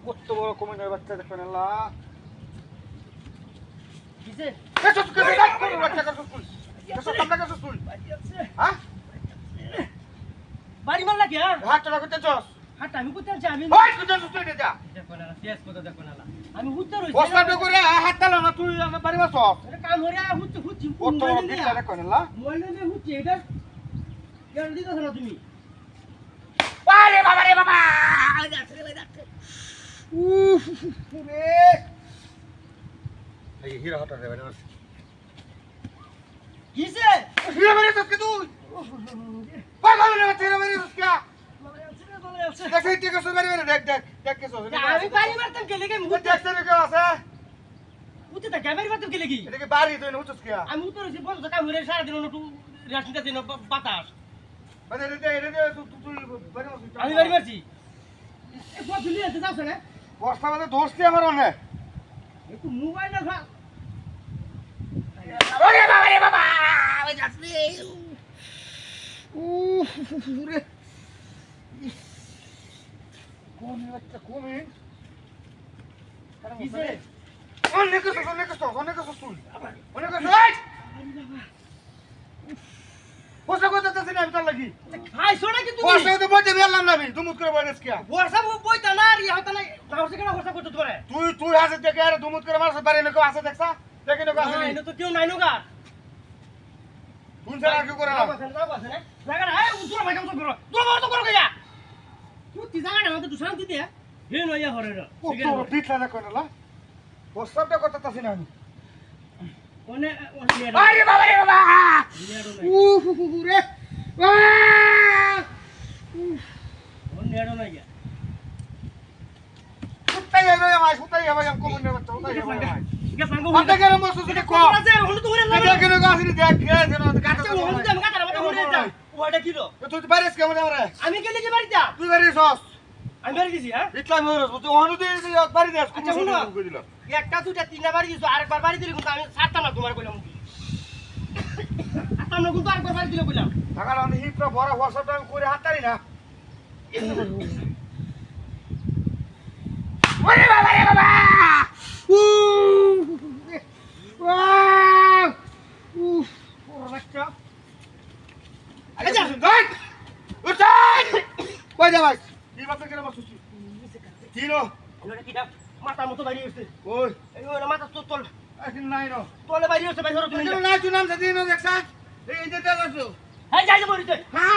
কত বড় কমিনের বাচ্চা দেখবেন আল্লাহ কিসে বাড়ি মারলা কি হাটটা আমি কোথায় আছি আমি আমি উত্তর কাম হরে হুচ্ছি হুচ্ছি মোবাইল নিয়ে হুচ্ছি এটা কেন দিতেছ না তুমি হিরো হঠাৎ দেবেন কিসে হিরো মেরে তো তুই আমি বাড়ি মারতাম কে লেগে উঠে তা ক্যামেরা মারতাম কে লেগে আমি উত্তর হইছি বন্ধ কাম হরে সারা দিন একটু রাশনিটা দিন বাতাস আমি বাড়ি মারছি কত দিলি আছে যাও না বস্তা মধ্যে ধরছি আমার অনেক একটু মোবাইল না খা খাইছো নাকি তুমি বর্ষা বইতা না আর ইয়া হতা না গাউসে কেন বর্ষা করতে তোরে তুই হাসে দেখে আর দুমুত করে মারছ পারে না কেউ আছে দেখছা দেখে না আছে না তো কেউ নাই নগা তুই ছাড়া কি করে না জায়গা না উত্তর ভাই কাম করো তো করো গয়া তুই জায়গা না তো শান্তি দে হে নয়া হরে রে কত বিটলা না কোনলা প্রস্তাবটা করতেছি না আমি ওনে আরে বাবা রে বাবা রে ওনে এড়ো না গয়া সুতাই হবে ভাই সুতাই হবে আমি কোন নে বাচ্চা সুতাই হবে ভাই ঠিক আছে সাঙ্গ আটা কেন বসছ তুই কো আছে হলো তো হরে না এটা কেন গাছনি দেখ কে যেন কাটা হলো তো আমি কাটা মত হরে যা ওটা কি লো তুই বারিস কেমন আমরা আমি কে লিখে বাড়ি যা তুই বারিস হস আমি বাড়ি গেছি হ্যাঁ ইতলা মরস তুই অনুদি বাড়ি দেস কোন আচ্ছা, শুনো। কই দিল একটা দুটা তিনটা বাড়ি গেছো আরেকবার বাড়ি দিলে কিন্তু আমি ছাড়তাম না তোমার কইলাম আতাম না কিন্তু আরেকবার বাড়ি দিলে কইলাম টাকার আমি হিপটা বড় হোয়াটসঅ্যাপটা আমি করে হাততারি না ওরে বাবা রে বাবা ওরে বাচ্চা আচ্ছা যাই উঠাই কই যা ভাই এই বাচ্চা কেন বসছিস কিনো ওটা কি ডাক মাথার মতো বাড়ি হইছে ওই এই ওটা মাথা তো তল এখন নাই নো তলে বাড়ি হইছে ভাই ধরো তুমি তুই নাই তুই নাম সাথে নো দেখছা এই যে দেখাছো হ্যাঁ যাই যাবো রিতে হ্যাঁ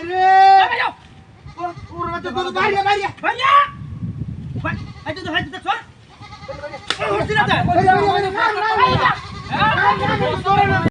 রে যাও ওরে বাচ্চা তো বাইরে বাইরে ভাইয়া ভাই এই তো ভাই তো চল হইছে না বাইরে বাইরে